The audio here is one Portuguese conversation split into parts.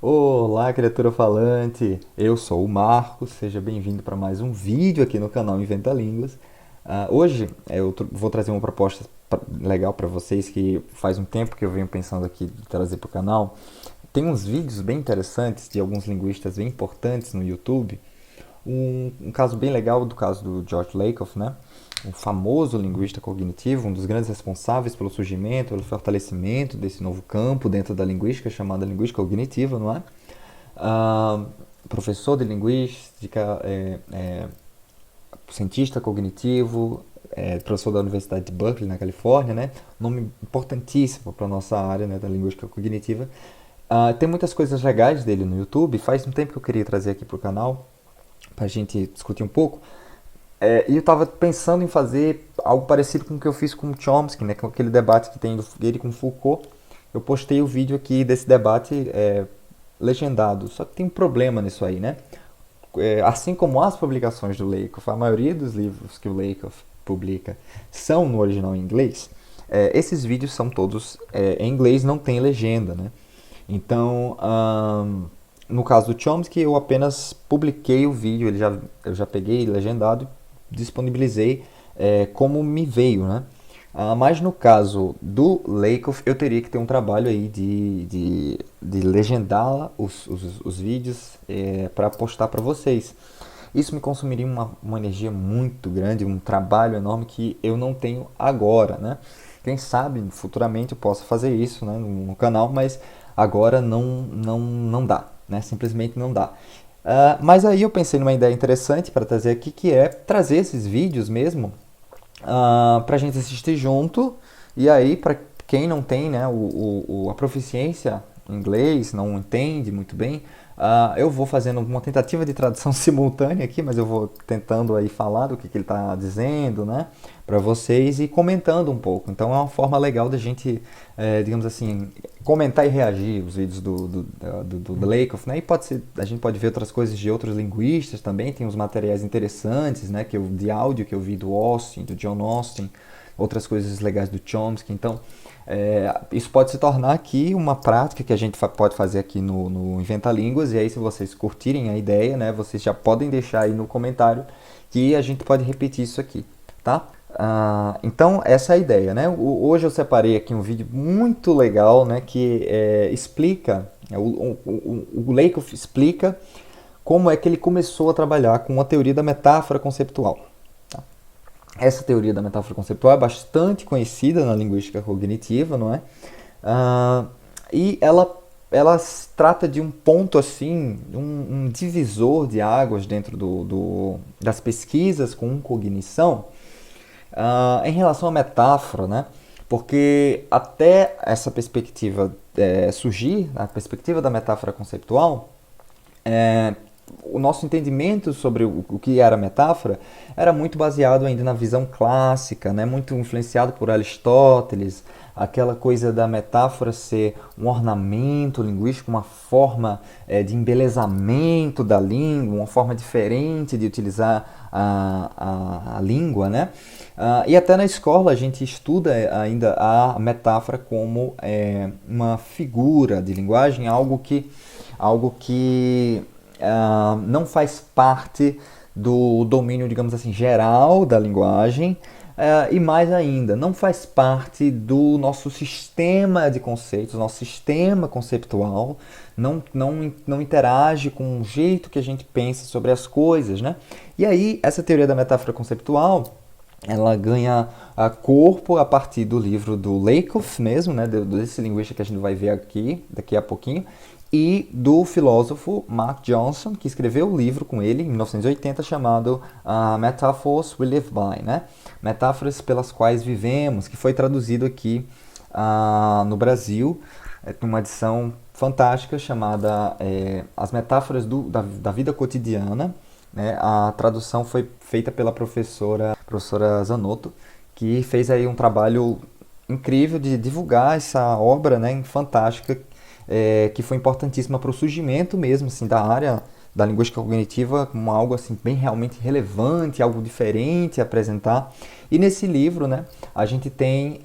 Olá, criatura falante! Eu sou o Marcos, seja bem-vindo para mais um vídeo aqui no canal Inventa Línguas. Hoje vou trazer uma proposta legal para vocês que faz um tempo que eu venho pensando aqui de trazer para o canal. Tem uns vídeos bem interessantes de alguns linguistas bem importantes no YouTube. Um caso bem legal do caso do George Lakoff, né? Um famoso linguista cognitivo, um dos grandes responsáveis pelo surgimento, pelo fortalecimento desse novo campo dentro da linguística, chamada linguística cognitiva, não é? Ah, Professor de linguística, cientista cognitivo, professor da Universidade de Berkeley, na Califórnia, né? Nome importantíssimo para a nossa área, né, da linguística cognitiva. Tem muitas coisas legais dele no YouTube, faz um tempo que eu queria trazer aqui para o canal, para a gente discutir um pouco. E eu estava pensando em fazer algo parecido com o que eu fiz com o Chomsky, né, com aquele debate que tem dele com Foucault. Eu postei o vídeo aqui desse debate legendado, só que tem um problema nisso aí, né? Assim como as publicações do Lakoff, a maioria dos livros que o Lakoff publica são no original em inglês, esses vídeos são todos em inglês, não tem legenda, né? Então, no caso do Chomsky, eu apenas publiquei o vídeo, eu já peguei legendado e disponibilizei como me veio, né? Mas no caso do Lakoff, eu teria que ter um trabalho aí de legendar os vídeos para postar para vocês. Isso me consumiria uma energia muito grande, um trabalho enorme que eu não tenho agora, né? Quem sabe futuramente eu possa fazer isso, né, no canal, mas agora não dá, né? Simplesmente não dá. Mas aí eu pensei numa ideia interessante para trazer aqui, que é trazer esses vídeos mesmo para a gente assistir junto. E aí, para quem não tem, né, a proficiência em inglês, não entende muito bem, eu vou fazendo uma tentativa de tradução simultânea aqui, mas eu vou tentando aí falar do que ele está dizendo, né, para vocês e comentando um pouco. Então é uma forma legal da gente, digamos assim, comentar e reagir os vídeos do Lakoff, né? E a gente pode ver outras coisas de outros linguistas também. Tem uns materiais interessantes, né, de áudio que eu vi do Austin, do John Austin, outras coisas legais do Chomsky. Então isso pode se tornar aqui uma prática que a gente pode fazer aqui no Inventa Línguas. E aí, se vocês curtirem a ideia, né, vocês já podem deixar aí no comentário que a gente pode repetir isso aqui, tá? Então, essa é a ideia, né? Hoje eu separei aqui um vídeo muito legal, né, que explica, o Lakoff explica como é que ele começou a trabalhar com a teoria da metáfora conceptual. Tá? Essa teoria da metáfora conceptual é bastante conhecida na linguística cognitiva, não é? E ela trata de um ponto assim, um divisor de águas dentro das pesquisas com cognição, em relação à metáfora, né? Porque até essa perspectiva surgir, a perspectiva da metáfora conceptual, o nosso entendimento sobre o que era metáfora era muito baseado ainda na visão clássica, né? Muito influenciado por Aristóteles, aquela coisa da metáfora ser um ornamento linguístico, uma forma de embelezamento da língua, uma forma diferente de utilizar a língua, né? E até na escola a gente estuda ainda a metáfora como uma figura de linguagem, algo que não faz parte do domínio, digamos assim, geral da linguagem, e mais ainda, não faz parte do nosso sistema de conceitos, nosso sistema conceptual, não interage com o jeito que a gente pensa sobre as coisas, né? E aí, essa teoria da metáfora conceptual, ela ganha corpo a partir do livro do Lakoff mesmo, né, desse linguista que a gente vai ver aqui, daqui a pouquinho, e do filósofo Mark Johnson, que escreveu um livro com ele em 1980 chamado Metaphors We Live By, né? Metáforas pelas quais vivemos, que foi traduzido aqui no Brasil, numa edição fantástica chamada As Metáforas da Vida Cotidiana, né? A tradução foi feita pela professora Zanotto, que fez aí um trabalho incrível de divulgar essa obra, né, fantástica, que foi importantíssima para o surgimento mesmo assim, da área da linguística cognitiva, como algo assim, bem realmente relevante, algo diferente a apresentar. E nesse livro, né, a gente tem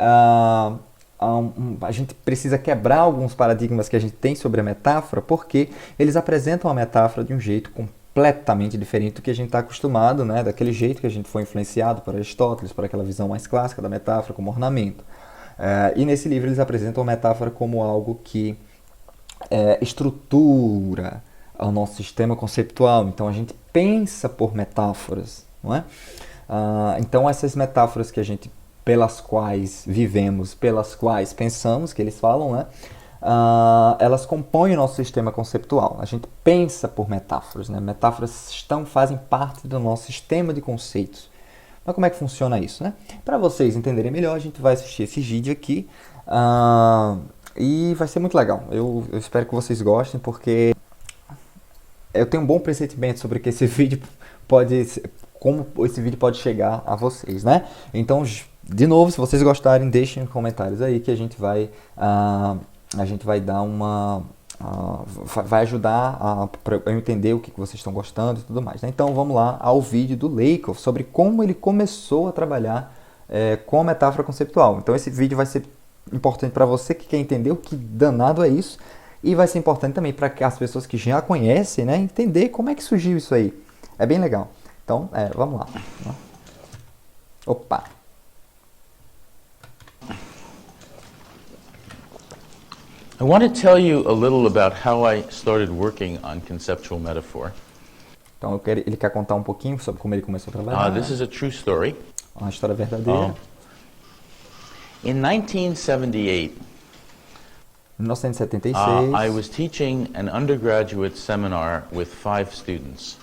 a gente precisa quebrar alguns paradigmas que a gente tem sobre a metáfora, porque eles apresentam a metáfora de um jeito completamente diferente do que a gente está acostumado, né? Daquele jeito que a gente foi influenciado por Aristóteles, por aquela visão mais clássica da metáfora como ornamento. E nesse livro eles apresentam a metáfora como algo que estrutura o nosso sistema conceitual. Então a gente pensa por metáforas, não é? Então essas metáforas que a gente, pelas quais vivemos, pelas quais pensamos, que eles falam, né? Elas compõem o nosso sistema conceitual. A gente pensa por metáforas, né? Metáforas fazem parte do nosso sistema de conceitos. Mas como é que funciona isso, né? Para vocês entenderem melhor, a gente vai assistir esse vídeo aqui e vai ser muito legal. Eu espero que vocês gostem, porque eu tenho um bom pressentimento sobre que esse vídeo como esse vídeo pode chegar a vocês, né? Então, de novo, se vocês gostarem, deixem nos comentários aí que a gente vai dar vai ajudar para eu entender o que vocês estão gostando e tudo mais, né? Então vamos lá ao vídeo do Lakoff sobre como ele começou a trabalhar com a metáfora conceitual. Então esse vídeo vai ser importante para você que quer entender o que danado é isso, e vai ser importante também para as pessoas que já conhecem, né, entender como é que surgiu isso aí. É bem legal. Então vamos lá. Opa! I want to tell you a little about how I started working on conceptual metaphor. Então ele quer contar um pouquinho sobre como ele começou a trabalhar. This is a true story. Uma história verdadeira. In 1978, 1976, I was teaching an undergraduate seminar with 5 students.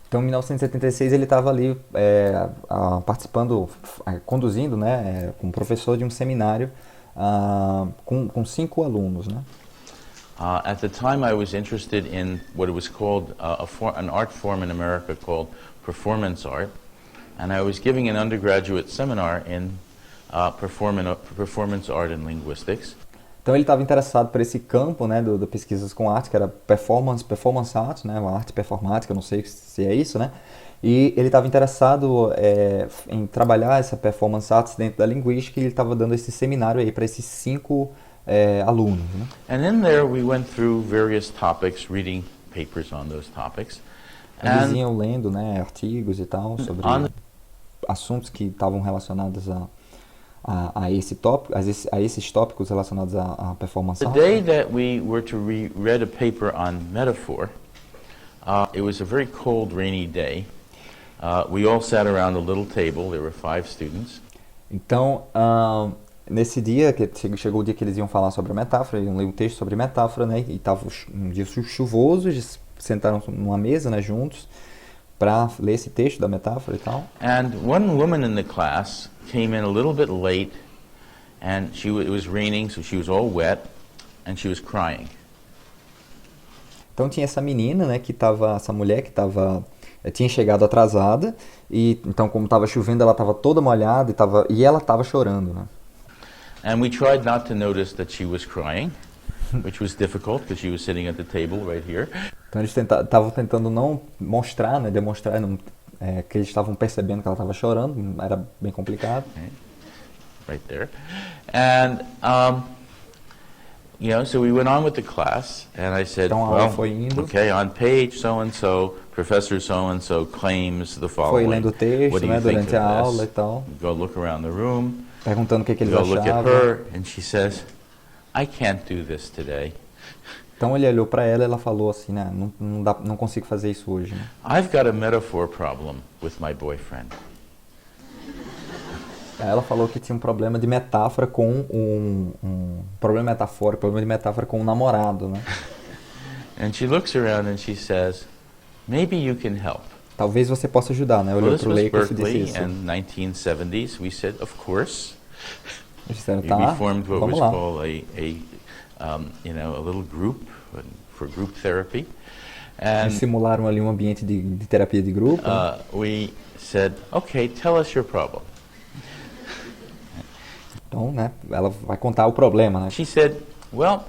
Então, em 1976 ele estava ali participando, conduzindo, né, como professor de um seminário com 5 alunos, né? At the time, I was interested in what was called an art form in America called performance art, and I was giving an undergraduate seminar in performance art and linguistics. Então ele estava interessado por esse campo, né, do pesquisas com arte, que era performance art, né, uma arte performática, não sei se é isso, né? E ele estava interessado em trabalhar essa performance arts dentro da linguística, e ele estava dando esse seminário aí para esses 5 alunos, né? And in there we went through various topics, reading papers on those topics. Eles iam lendo, né, artigos e tal sobre assuntos que estavam relacionados a esses tópicos relacionados à performance art. The day that we were to read a paper on metaphor, it was a very cold, rainy day. We all sat around a little table. There were 5 students. Então, nesse dia, que chegou o dia que eles iam falar sobre a metáfora, iam ler um texto sobre metáfora, né? E estava um dia chuvoso, eles sentaram numa mesa, né, juntos, para ler esse texto da metáfora e tal. And one woman in the class came in a little bit late, and it was raining, so she was all wet, and she was crying. Então tinha essa menina, né, essa mulher que tinha chegado atrasada, e então como estava chovendo, ela estava toda molhada e ela estava chorando, né? And we tried not to notice that she was crying, which was difficult because she was sitting at the table right here. Então eles estavam tentando não mostrar, né, demonstrar que eles estavam percebendo que ela estava chorando, era bem complicado. Right there. And so we went on with the class, and I said, então, well, foi indo. Okay, on page so-and-so, Professor so-and-so claims the following. Foi lendo o texto, né, durante a aula e tal. Go look around the room. Perguntando o que eles achavam. Look at her, and she says, I can't do this today. Então ele olhou para ela e ela falou assim, né, não consigo fazer isso hoje, né? I've got a metaphor problem with my boyfriend. Ela falou que tinha um problema de metáfora com problema metafórico, problema de metáfora com um namorado, né? And she looks around and she says, maybe you can help. Talvez você possa ajudar, né? Olhou para o Lakoff e disse isso. In 1970s, we said, of course. Eles disseram, tá, we formed what vamos was lá. called a little group for group therapy. And eles simularam ali um ambiente de terapia de grupo. We said, okay, tell us your problem. Então, né, ela vai contar o problema, né? She said, well,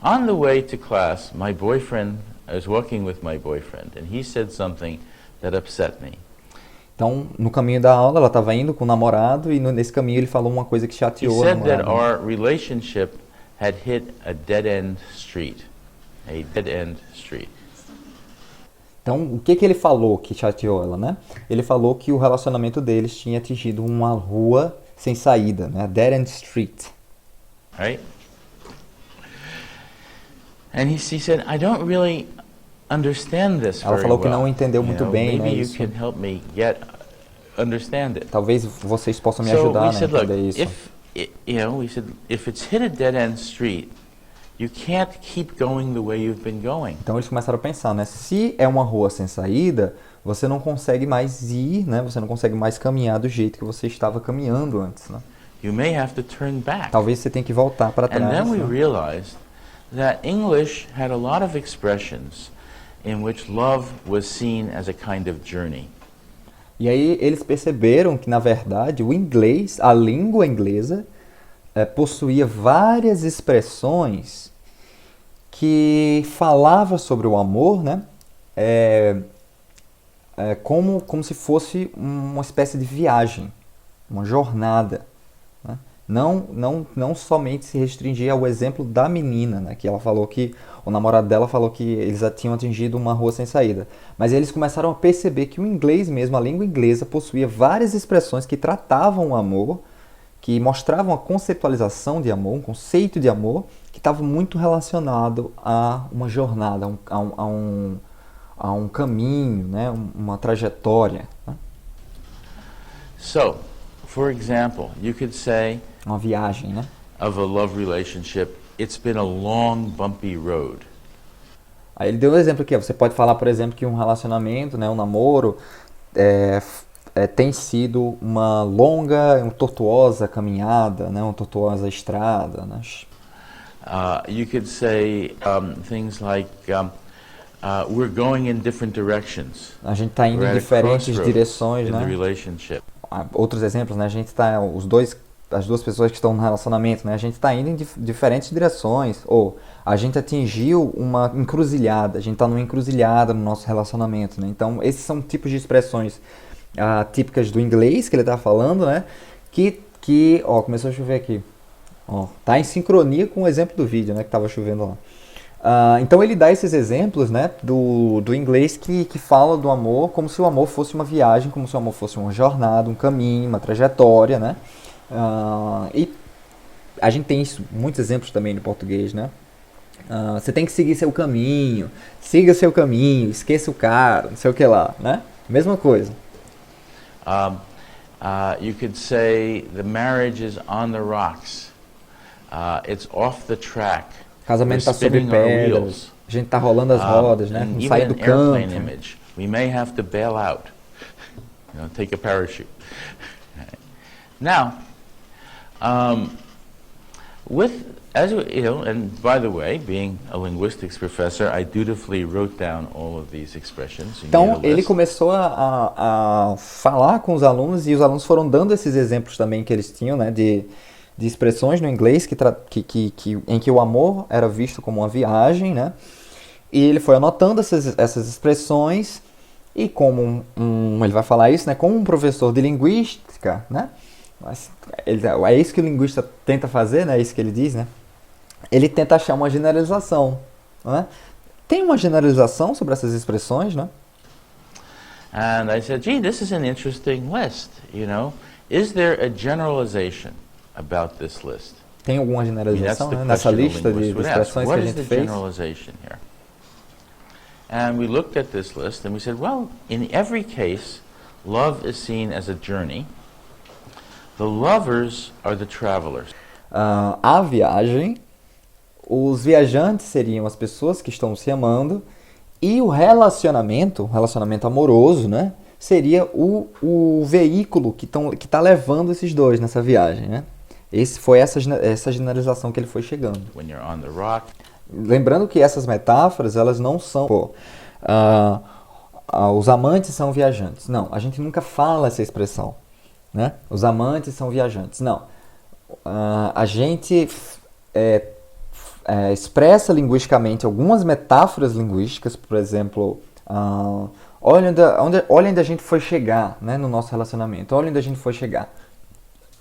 on the way to class, I was walking with my boyfriend, and he said something that upset me. Então, no caminho da aula, ela estava indo com o namorado e nesse caminho ele falou uma coisa que He chateou a said that namorada. our relationship had hit a dead-end street. A dead-end street. Então, o que ele falou que chateou ela, né? Ele falou que o relacionamento deles tinha atingido uma rua sem saída, né? Dead end street. Right? And he said, I don't really understand this Ela very falou que well. não entendeu muito bem, né, Maybe you isso. can help me understand it. Talvez vocês possam me So ajudar, we né, a said, look, entender isso. if it's hit a dead end street, you can't keep going the way you've been going. Então eles começaram a pensar, né? Se é uma rua sem saída, você não consegue mais ir, né? Você não consegue mais caminhar do jeito que você estava caminhando antes, né? You may have to turn back. Talvez você tenha que voltar para trás. And then we né? realized that English had a lot of expressions in which love was seen as a kind of journey. E aí eles perceberam que, na verdade, o inglês, a língua inglesa, possuía várias expressões que falava sobre o amor, né? Como se fosse uma espécie de viagem, uma jornada. Né? Não somente se restringir ao exemplo da menina, né? Que ela falou que o namorado dela falou que eles tinham atingido uma rua sem saída. Mas eles começaram a perceber que o inglês mesmo, a língua inglesa, possuía várias expressões que tratavam o amor, que mostravam a conceitualização de amor, um conceito de amor, que estava muito relacionado a uma jornada, a um caminho, né? Uma trajetória. Né? So, for example, you could say Uma viagem, né? of a love relationship, it's been a long, bumpy road. Aí ele deu um exemplo aqui. Você pode falar, por exemplo, que um relacionamento, né, um namoro, tem sido uma longa, uma tortuosa caminhada, né, uma tortuosa estrada. Né? You could say things like, we're going in different directions. A gente está indo We're em at a diferentes crossroads direções, in the né? relationship. Outros exemplos, né? A gente tá, as duas pessoas que estão no relacionamento, né? A gente está indo em diferentes direções, ou a gente atingiu uma encruzilhada, a gente está numa encruzilhada no nosso relacionamento, né? Então, esses são tipos de expressões típicas do inglês que ele está falando, né? Ó, começou a chover aqui. Ó, tá em sincronia com o exemplo do vídeo, né? Que estava chovendo lá. Então ele dá esses exemplos, né, do inglês que fala do amor como se o amor fosse uma viagem, como se o amor fosse uma jornada, um caminho, uma trajetória, né? E a gente tem isso, muitos exemplos também no português, né? Você tem que seguir seu caminho, siga seu caminho, esqueça o cara, não sei o que lá, né? Mesma coisa. You could say the marriage is on the rocks. It's off the track. O casamento está sobre pedras, a gente está rolando as rodas, né? Não sai do campo. Image, we may have to bail out, take a parachute. Now, and by the way, being a linguistics professor, I dutifully wrote down all of these expressions. Então ele começou a falar com os alunos e os alunos foram dando esses exemplos também que eles tinham, né? De expressões no inglês em que o amor era visto como uma viagem, né? E ele foi anotando essas expressões e como ele vai falar isso, né? Como um professor de linguística, né? Mas é isso que o linguista tenta fazer, né? É isso que ele diz, né? Ele tenta achar uma generalização, né? Tem uma generalização sobre essas expressões, né? And I said, gee, this is an interesting list, Is there a generalization about this list? Tem alguma generalização, né, nessa lista de expressões que a gente fez? Here? And we looked at this list and we said, well, in every case, love is seen as a journey. The lovers are the travelers. A viagem, os viajantes seriam as pessoas que estão se amando e o relacionamento amoroso, né, seria o veículo que está levando esses dois nessa viagem, né? Foi essa generalização que ele foi chegando. When you're on the rock. Lembrando que essas metáforas, elas não são... os amantes são viajantes. Não, a gente nunca fala essa expressão, né? Os amantes são viajantes. Não. A gente expressa linguisticamente algumas metáforas linguísticas, por exemplo, olha onde a gente foi chegar, né, no nosso relacionamento. Olha onde a gente foi chegar.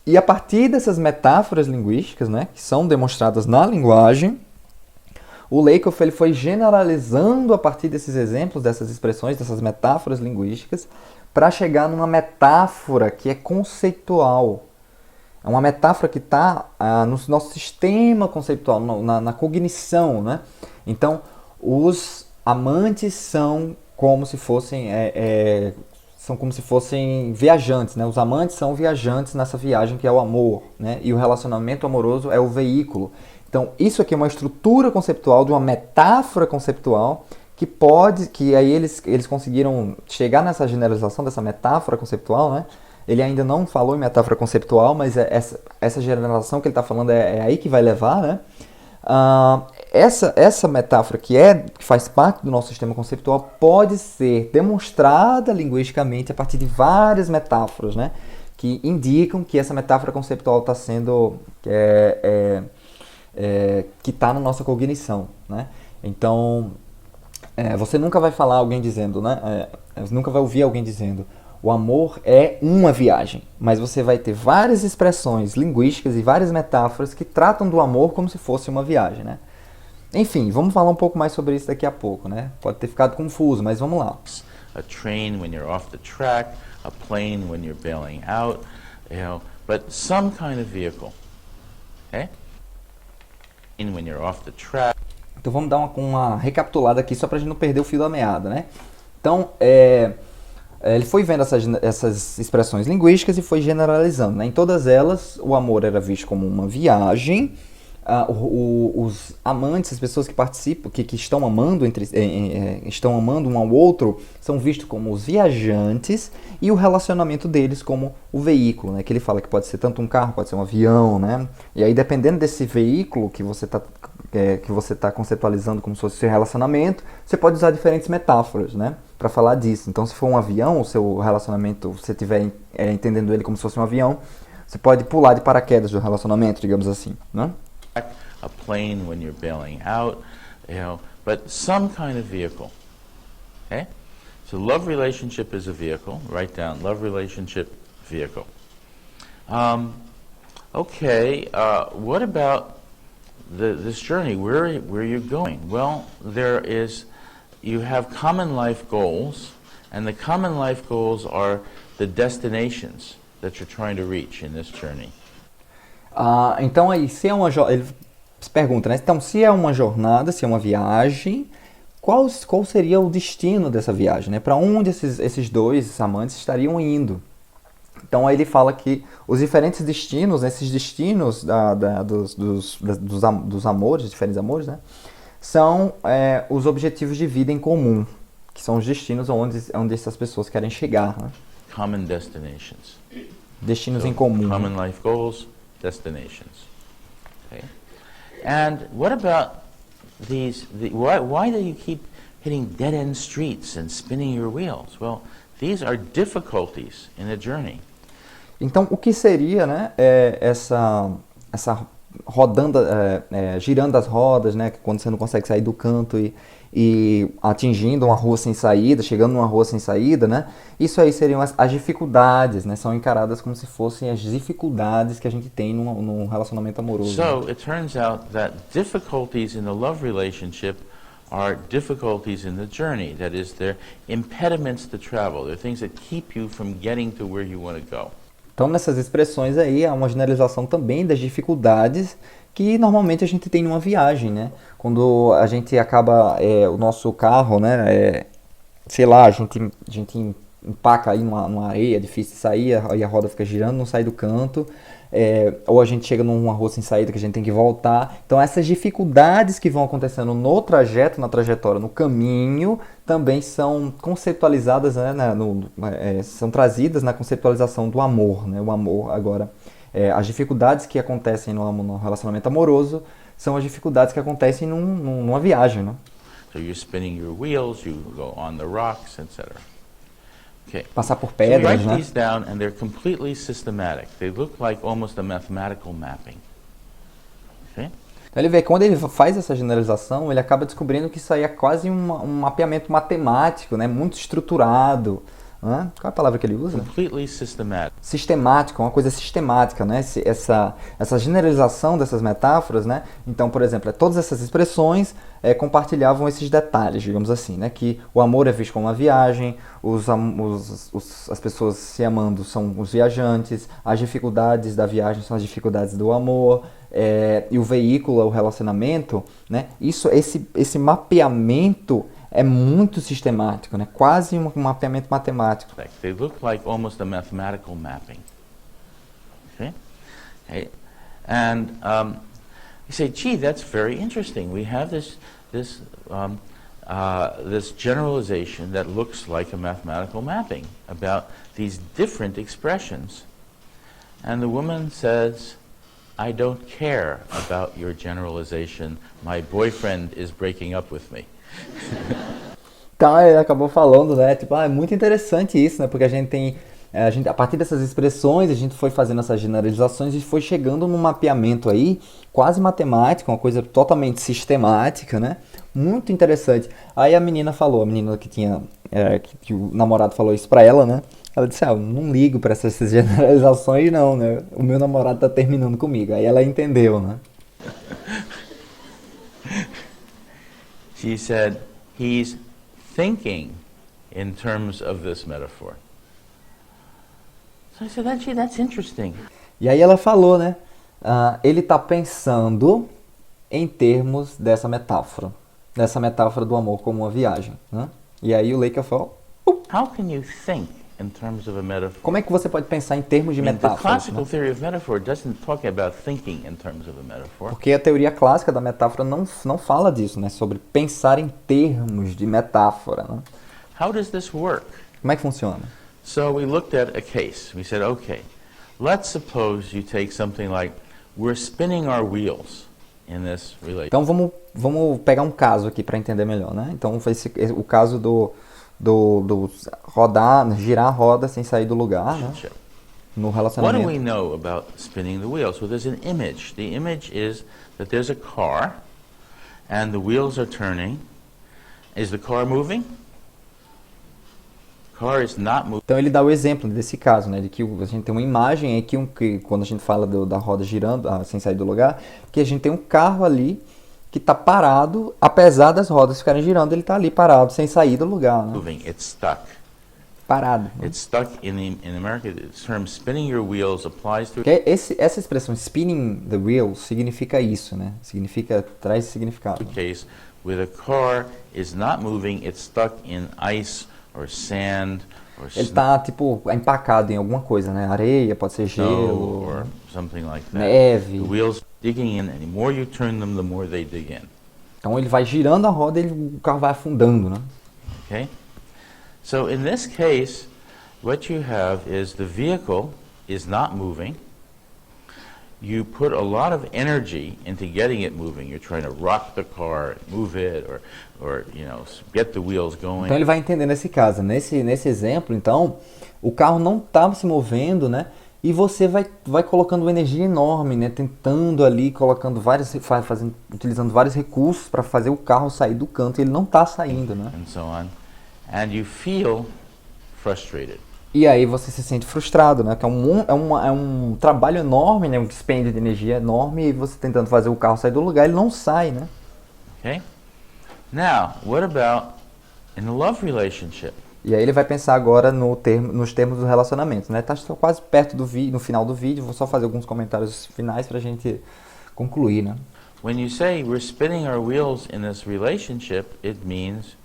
E a partir dessas metáforas linguísticas, né, que são demonstradas na linguagem, o Lakoff ele foi generalizando a partir desses exemplos, dessas expressões, dessas metáforas linguísticas, para chegar numa metáfora que é conceitual. É uma metáfora que está no nosso sistema conceitual, na cognição, né? Então, os amantes são como se fossem viajantes, né? Os amantes são viajantes nessa viagem que é o amor, né? E o relacionamento amoroso é o veículo. Então, isso aqui é uma estrutura conceptual de uma metáfora conceptual que aí eles conseguiram chegar nessa generalização dessa metáfora conceptual, né? Ele ainda não falou em metáfora conceptual, mas essa generalização que ele está falando é aí que vai levar, né? Essa metáfora que faz parte do nosso sistema conceitual pode ser demonstrada linguisticamente a partir de várias metáforas, né? Que indicam que essa metáfora conceitual está sendo que está na nossa cognição, né? Então, você nunca vai falar alguém dizendo, né? Você nunca vai ouvir alguém dizendo o amor é uma viagem, mas você vai ter várias expressões linguísticas e várias metáforas que tratam do amor como se fosse uma viagem, né? Enfim, vamos falar um pouco mais sobre isso daqui a pouco, né? Pode ter ficado confuso, mas vamos lá. A train when you're off the track, a plane when you're bailing out, but some kind of vehicle, okay? When you're off the track. Então vamos dar uma recapitulada aqui só para a gente não perder o fio da meada, né? Então, ele foi vendo essas expressões linguísticas e foi generalizando, né? Em todas elas, o amor era visto como uma viagem. Os amantes, as pessoas que participam, que estão amando estão amando um ao outro, são vistos como os viajantes, e o relacionamento deles como o veículo, né? Que ele fala que pode ser tanto um carro, pode ser um avião, né? E aí, dependendo desse veículo que você está conceptualizando como se fosse seu relacionamento, você pode usar diferentes metáforas, né, para falar disso. Então, se for um avião, o seu relacionamento, você estiver entendendo ele como se fosse um avião, você pode pular de paraquedas do relacionamento, digamos assim, né? A plane when you're bailing out, but some kind of vehicle. Okay? So love relationship is a vehicle. Write down love relationship vehicle. What about this journey? Where you're going? Well, you have common life goals, and the common life goals are the destinations that you're trying to reach in this journey. Então aí, ele se pergunta, né? Então, se é uma jornada, se é uma viagem, qual seria o destino dessa viagem, né? Para onde esses dois amantes estariam indo? Então aí ele fala que os diferentes destinos, esses destinos dos amores, diferentes amores, né? São os objetivos de vida em comum, que são os destinos onde essas pessoas querem chegar, né? Common destinations. Destinos em comum. Common life goals, destinations. Okay. And what about why do you keep hitting dead-end streets and spinning your wheels? Well, these are difficulties in a journey. Então, o que seria, né, essa rodando, girando as rodas, né, quando você não consegue sair do canto e atingindo uma rua sem saída, chegando numa rua sem saída, né? Isso aí seriam as dificuldades, né? São encaradas como se fossem as dificuldades que a gente tem num relacionamento amoroso. So, it turns out that difficulties in the love relationship are difficulties in the journey. That is, they're impediments to travel. They're things that keep you from getting to where you want to go. Então, nessas expressões aí, há uma generalização também das dificuldades que normalmente a gente tem numa viagem, né? Quando a gente acaba, o nosso carro, né? Sei lá, a gente empaca aí numa areia, é difícil de sair, e a roda fica girando, não sai do canto. Ou a gente chega numa rua sem saída que a gente tem que voltar. Então essas dificuldades que vão acontecendo no trajeto, na trajetória, no caminho, também são conceitualizadas, né, são trazidas na conceitualização do amor, né? O amor agora, as dificuldades que acontecem no relacionamento amoroso são as dificuldades que acontecem numa viagem, né? So you're spinning your wheels, you go on the rocks, etc. Okay. Passar por So you pedras, write né? these down, and they're completely systematic. They look like almost a mathematical mapping. Okay? Então Então ele vê que quando ele faz essa generalização, ele acaba descobrindo que isso aí é quase um mapeamento matemático, né? Muito estruturado. Né? Qual é a palavra que ele usa? Completely systematic. Sistemático, uma coisa sistemática, né? Essa generalização dessas metáforas, né? Então, por exemplo, todas essas expressões compartilhavam esses detalhes, digamos assim, né? Que o amor é visto como uma viagem, as pessoas se amando são os viajantes, as dificuldades da viagem são as dificuldades do amor, e o veículo é o relacionamento, né? Esse mapeamento é muito sistemático, né? Quase um mapeamento matemático. They look like almost a mathematical mapping. Okay? And you say, gee, that's very interesting. We have this generalization that looks like a mathematical mapping about these different expressions. And the woman says, I don't care about your generalization. My boyfriend is breaking up with me. Então ele acabou falando, né? Tipo, é muito interessante isso, né? Porque a partir dessas expressões, a gente foi fazendo essas generalizações e foi chegando num mapeamento aí, quase matemático, uma coisa totalmente sistemática, né? Muito interessante. Aí a menina que tinha, que o namorado falou isso pra ela, né? Ela disse, eu não ligo pra essas generalizações não, né? O meu namorado tá terminando comigo. Aí ela entendeu, né? She said, he's thinking in terms of this metaphor. So I said, gee, that's interesting. E aí ela falou, né? Ele está pensando em termos dessa metáfora do amor como uma viagem, né? E aí o Laker falou, How can you think in terms of a metaphor? como é que você pode pensar em termos de The metáfora? classical Né? theory of metaphor doesn't talk about thinking in terms of a metaphor. Porque a teoria clássica da metáfora não fala disso, né? Sobre pensar em termos de metáfora, né? How does this work? Como é que funciona? So we looked at a case. We said, okay, let's suppose you take something like, we're spinning our wheels in this relationship. Então vamos pegar um caso aqui para entender melhor, né? Então o caso do girar a roda sem sair do lugar, né? No What do relacionamento. we know about spinning the wheels? Well, there's an image. The image is that there's a car and the wheels are turning. Is the car moving? Car is not moving. Então ele dá o exemplo desse caso, né, de que a gente tem uma imagem aí que quando a gente fala da roda girando, sem sair do lugar, que a gente tem um carro ali que está parado, apesar das rodas ficarem girando, ele está ali parado, sem sair do lugar, né? Moving. It's stuck. Parado. Né? It's stuck in America. The term spinning your wheels applies to Porque essa expressão spinning the wheel significa isso, né? Traz esse significado. case where the car is not moving. It's stuck in ice or sand or Ele está tipo empacado em alguma coisa, né? Areia, pode ser snow gelo, or something like that. neve. The wheels digging in, and the more you turn them, the more they dig in. Então ele vai girando a roda e o carro vai afundando, né? Okay? So in this case, what you have is the vehicle is not moving. You put a lot of energy into getting it moving. You're trying to rock the car, move it, or get the wheels going. Então ele vai entender nesse caso, nesse exemplo, então, o carro não está se movendo, né? E você vai colocando uma energia enorme, né? Tentando ali, utilizando vários recursos para fazer o carro sair do canto e ele não está saindo, né? And so on. And you feel frustrated. E aí você se sente frustrado, né? Que é um trabalho enorme, né? Um dispêndio de energia enorme e você tentando fazer o carro sair do lugar, ele não sai, né? Okay? Now, what about in a love relationship? E aí ele vai pensar agora nos termos do relacionamento, né? Tá quase perto no final do vídeo, vou só fazer alguns comentários finais pra gente concluir, né? When you say we're spinning our wheels in this relationship, it means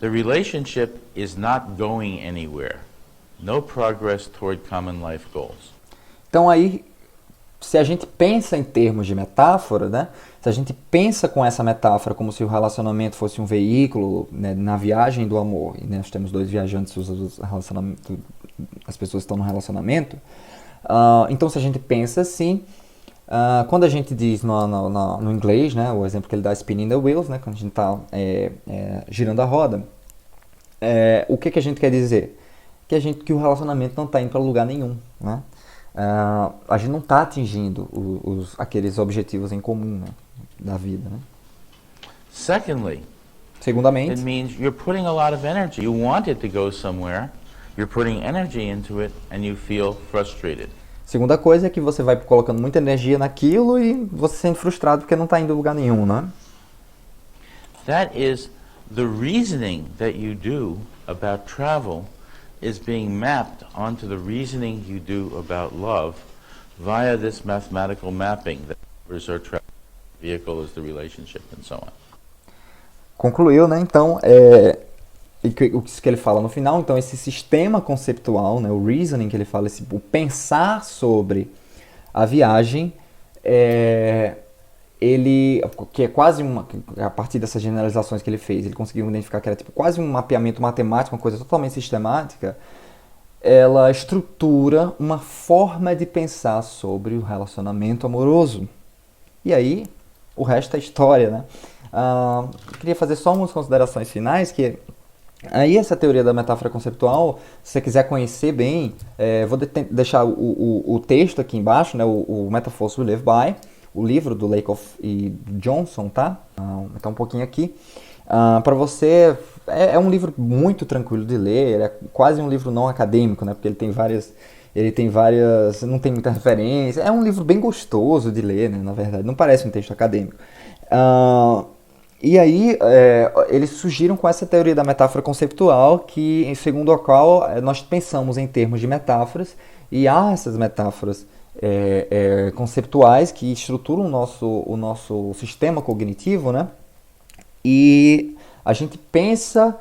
the relationship is not going anywhere. No progress toward common life goals. Então aí, se a gente pensa em termos de metáfora, né? Se a gente pensa com essa metáfora como se o relacionamento fosse um veículo, né, na viagem do amor, e nós temos dois viajantes, as pessoas estão no relacionamento, então se a gente pensa assim, quando a gente diz no inglês, né, o exemplo que ele dá, spinning the wheels, né, quando a gente está girando a roda, o que a gente quer dizer? Que o relacionamento não está indo para lugar nenhum, né? A gente não está atingindo aqueles objetivos em comum, né? da vida, né? Secondly, it Segundamente, means you're putting a lot of energy. You want it to go somewhere. You're putting energy into it and you feel frustrated. segunda coisa é que você vai colocando muita energia naquilo e você se sente frustrado porque não está indo a lugar nenhum, né? That is the reasoning that you do about travel is being mapped onto the reasoning you do about love via this mathematical mapping that covers our travel vehicle is the relationship and so on. Concluiu, né? Então, o que ele fala no final, então esse sistema conceptual, né, o reasoning que ele fala, o pensar sobre a viagem, ele, que é quase a partir dessas generalizações que ele fez, ele conseguiu identificar que era tipo quase um mapeamento matemático, uma coisa totalmente sistemática, ela estrutura uma forma de pensar sobre o relacionamento amoroso. E aí, o resto é história, né? Eu queria fazer só umas considerações finais, que aí essa teoria da metáfora conceptual, se você quiser conhecer bem, vou deixar o texto aqui embaixo, né, o Metaphors We Live By, o livro do Lakoff e Johnson, tá? Então um pouquinho aqui. Para você, é um livro muito tranquilo de ler, ele é quase um livro não acadêmico, né, porque ele tem várias, não tem muita referência, é um livro bem gostoso de ler, né, na verdade, não parece um texto acadêmico. E aí, eles surgiram com essa teoria da metáfora conceptual, que, segundo a qual nós pensamos em termos de metáforas, e há essas metáforas conceptuais que estruturam o nosso sistema cognitivo, né? E a gente pensa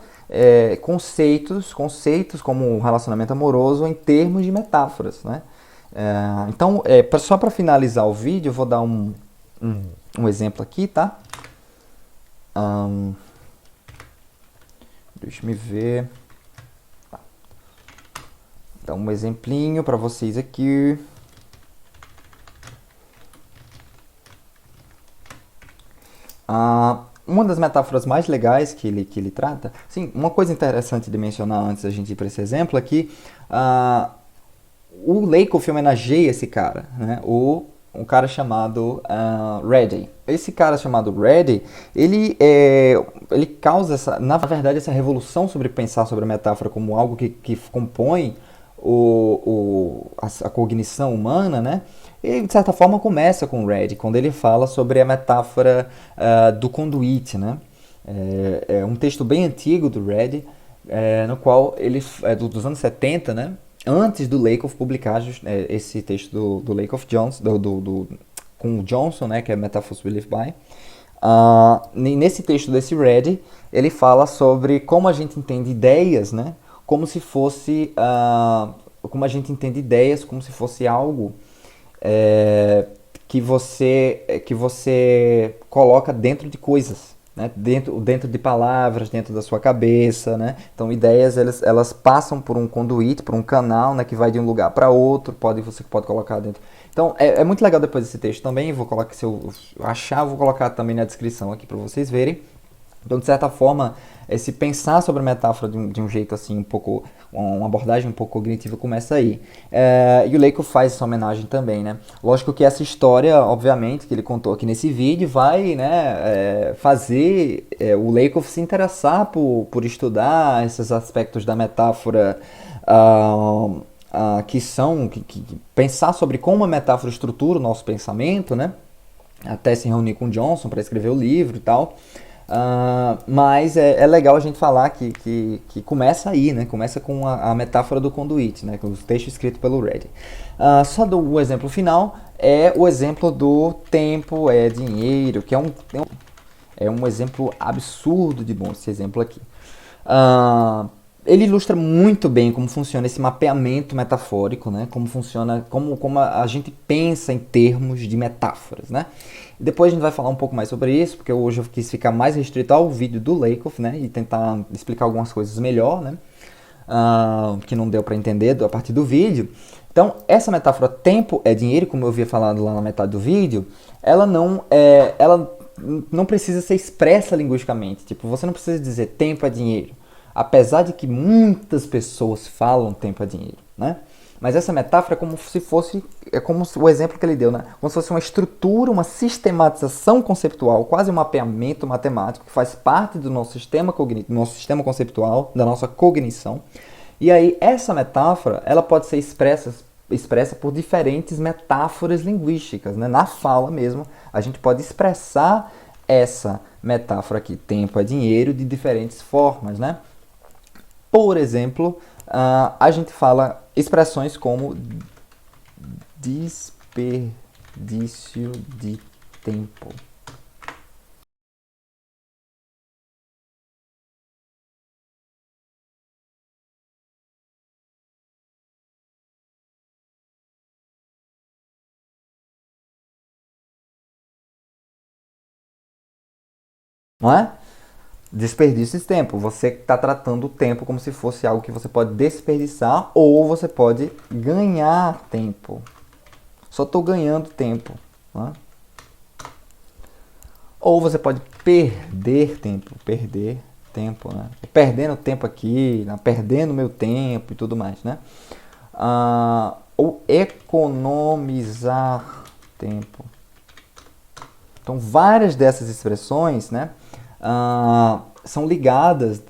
conceitos como o relacionamento amoroso em termos de metáforas, né? Então, só para finalizar o vídeo, eu vou dar um exemplo aqui, tá? Deixa eu ver. Tá. Então, um exemplinho para vocês aqui. Uma das metáforas mais legais que ele trata, sim, uma coisa interessante de mencionar antes da gente ir para esse exemplo é que o Lakoff homenageia esse cara, né? Um cara chamado Reddy. Esse cara chamado Reddy, ele causa, na verdade, essa revolução sobre pensar sobre a metáfora como algo que compõe a cognição humana, né? E, de certa forma, começa com o Reddy, quando ele fala sobre a metáfora do conduíte, né? É um texto bem antigo do Reddy, no qual ele é dos anos 70, né? Antes do Lakoff publicar esse texto do Lakoff Johnson, com o Johnson, né, que é Metaphors We Live By. Nesse texto desse Reddy, ele fala sobre como a gente entende ideias, né, como se fosse como a gente entende ideias como se fosse algo que você coloca dentro de coisas, né? Dentro de palavras, dentro da sua cabeça, né? Então, ideias, elas passam por um conduíte, por um canal, né, que vai de um lugar para outro, você pode colocar dentro. Então, é muito legal depois esse texto também, vou colocar, se eu achar, vou colocar também na descrição aqui para vocês verem. Então, de certa forma, esse pensar sobre a metáfora de um jeito assim, um pouco, uma abordagem um pouco cognitiva começa aí. E o Lakoff faz essa homenagem também, né? Lógico que essa história, obviamente, que ele contou aqui nesse vídeo, vai, né, fazer o Lakoff se interessar por estudar esses aspectos da metáfora que pensar sobre como a metáfora estrutura o nosso pensamento, né? Até se reunir com o Johnson para escrever o livro e tal. Mas é legal a gente falar que começa aí, né? Começa com a metáfora do conduíte, né? Com o texto escrito pelo Reddy. Só o exemplo final é o exemplo do tempo é dinheiro, que é um exemplo absurdo de bom esse exemplo aqui. Ele ilustra muito bem como funciona esse mapeamento metafórico, né? Como funciona, como a gente pensa em termos de metáforas, né? Depois a gente vai falar um pouco mais sobre isso, porque hoje eu quis ficar mais restrito ao vídeo do Lakoff, né? E tentar explicar algumas coisas melhor, né? Que não deu para entender a partir do vídeo. Então, essa metáfora tempo é dinheiro, como eu havia falado lá na metade do vídeo, ela não precisa ser expressa linguisticamente. Tipo, você não precisa dizer tempo é dinheiro. Apesar de que muitas pessoas falam tempo é dinheiro, né? Mas essa metáfora é como se fosse, é como o exemplo que ele deu, né? Como se fosse uma estrutura, uma sistematização conceitual, quase um mapeamento matemático que faz parte do nosso sistema cognitivo, do nosso sistema conceitual, da nossa cognição. E aí essa metáfora, ela pode ser expressa por diferentes metáforas linguísticas, né? Na fala mesmo, a gente pode expressar essa metáfora aqui, tempo é dinheiro, de diferentes formas, né? Por exemplo, a gente fala expressões como desperdício de tempo. Não é? Desperdício de tempo. Você está tratando o tempo como se fosse algo que você pode desperdiçar ou você pode ganhar tempo. Só estou ganhando tempo. Né? Ou você pode perder tempo. Perder tempo. Né? Perdendo tempo aqui, né? Perdendo meu tempo e tudo mais. Né? Ou economizar tempo. Então, várias dessas expressões, né? São ligadas,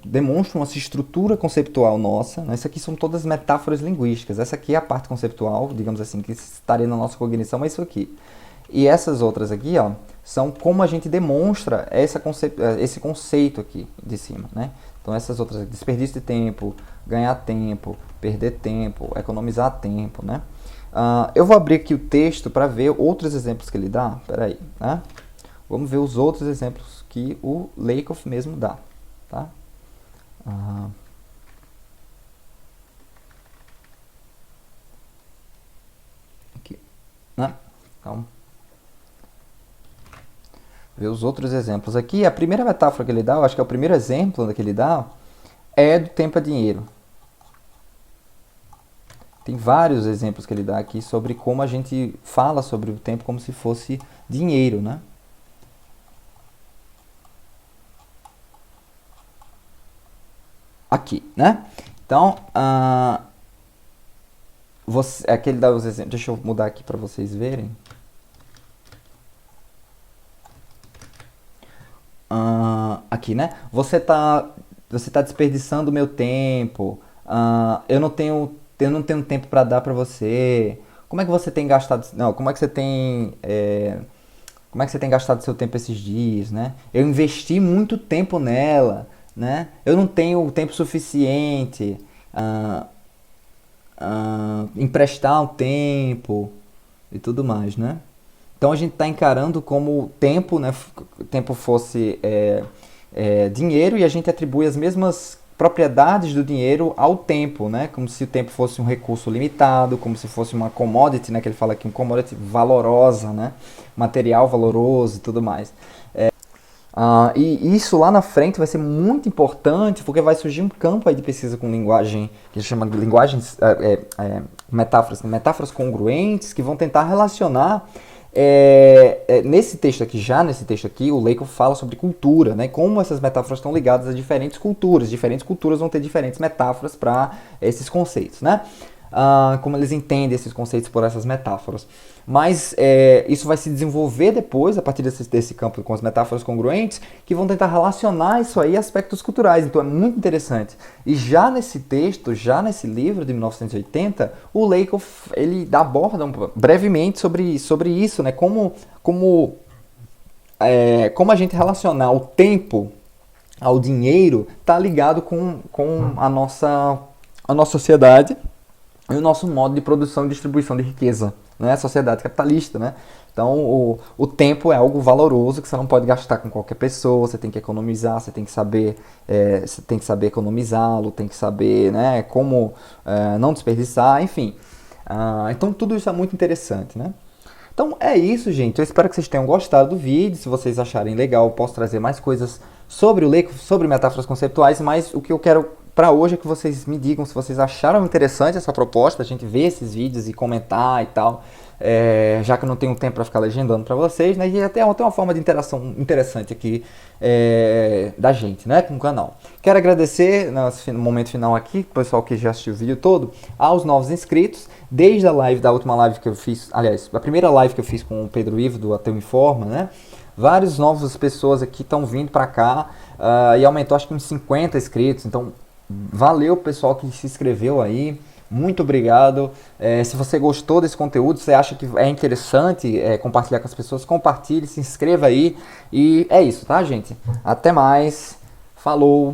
demonstram essa estrutura conceitual nossa. Né? Isso aqui são todas metáforas linguísticas. Essa aqui é a parte conceitual, digamos assim, que estaria na nossa cognição, é isso aqui. E essas outras aqui, ó, são como a gente demonstra esse conceito aqui de cima. Né? Então essas outras, desperdício de tempo, ganhar tempo, perder tempo, economizar tempo. Né? Eu vou abrir aqui o texto para ver outros exemplos que ele dá. Peraí, né? Vamos ver os outros exemplos que o Lakoff mesmo dá. Tá? Aqui. Né? Então, ver os outros exemplos aqui. A primeira metáfora que ele dá, eu acho que é o primeiro exemplo que ele dá, é do tempo é dinheiro. Tem vários exemplos que ele dá aqui sobre como a gente fala sobre o tempo como se fosse dinheiro, né? Aqui, né? Então, aqui ele dá os exemplos. Deixa eu mudar aqui para vocês verem. Aqui, né? Você tá desperdiçando o meu tempo. Eu não tenho tempo para dar para você. Como é que você tem gastado? Não, como é que você tem gastado seu tempo esses dias, né? Eu investi muito tempo nela, né? Eu não tenho tempo suficiente. Emprestar um tempo e tudo mais, né? Então a gente está encarando como o tempo, né? O tempo fosse dinheiro e a gente atribui as mesmas propriedades do dinheiro ao tempo, né? Como se o tempo fosse um recurso limitado, como se fosse uma commodity, né? Que ele fala aqui, uma commodity valorosa, né? Material valoroso e tudo mais. E isso lá na frente vai ser muito importante, porque vai surgir um campo aí de pesquisa com linguagem, que se chama linguagens, metáforas congruentes, que vão tentar relacionar nesse texto aqui, o Lakoff fala sobre cultura, né? Como essas metáforas estão ligadas a diferentes culturas vão ter diferentes metáforas para esses conceitos, né? Como eles entendem esses conceitos por essas metáforas. Mas isso vai se desenvolver depois, a partir desse campo com as metáforas congruentes, que vão tentar relacionar isso aí a aspectos culturais. Então é muito interessante. E já nesse texto, já nesse livro de 1980, o Lakoff ele aborda brevemente sobre isso, né? Como a gente relacionar o tempo ao dinheiro está ligado com a nossa sociedade e o nosso modo de produção e distribuição de riqueza, né? A sociedade capitalista, né? Então, o tempo é algo valoroso que você não pode gastar com qualquer pessoa, você tem que economizar, você tem que saber economizá-lo, tem que saber, né, como não desperdiçar, enfim. Então, tudo isso é muito interessante, né? Então, é isso, gente. Eu espero que vocês tenham gostado do vídeo. Se vocês acharem legal, eu posso trazer mais coisas sobre o Lakoff, sobre metáforas conceituais, mas o que eu quero para hoje é que vocês me digam se vocês acharam interessante essa proposta, a gente ver esses vídeos e comentar e tal, já que eu não tenho tempo para ficar legendando para vocês, né? E até tem uma forma de interação interessante aqui da gente, né, com o canal. Quero agradecer no momento final aqui, pessoal que já assistiu o vídeo todo, aos novos inscritos, desde a live, da última live que eu fiz, aliás, a primeira live que eu fiz com o Pedro Ivo do Ateu Informa, né? Várias novas pessoas aqui estão vindo para cá e aumentou acho que uns 50 inscritos, então valeu o pessoal que se inscreveu aí, muito obrigado. Se você gostou desse conteúdo, você acha que é interessante compartilhar com as pessoas, compartilhe, se inscreva aí e é isso, tá, gente? Até mais, falou!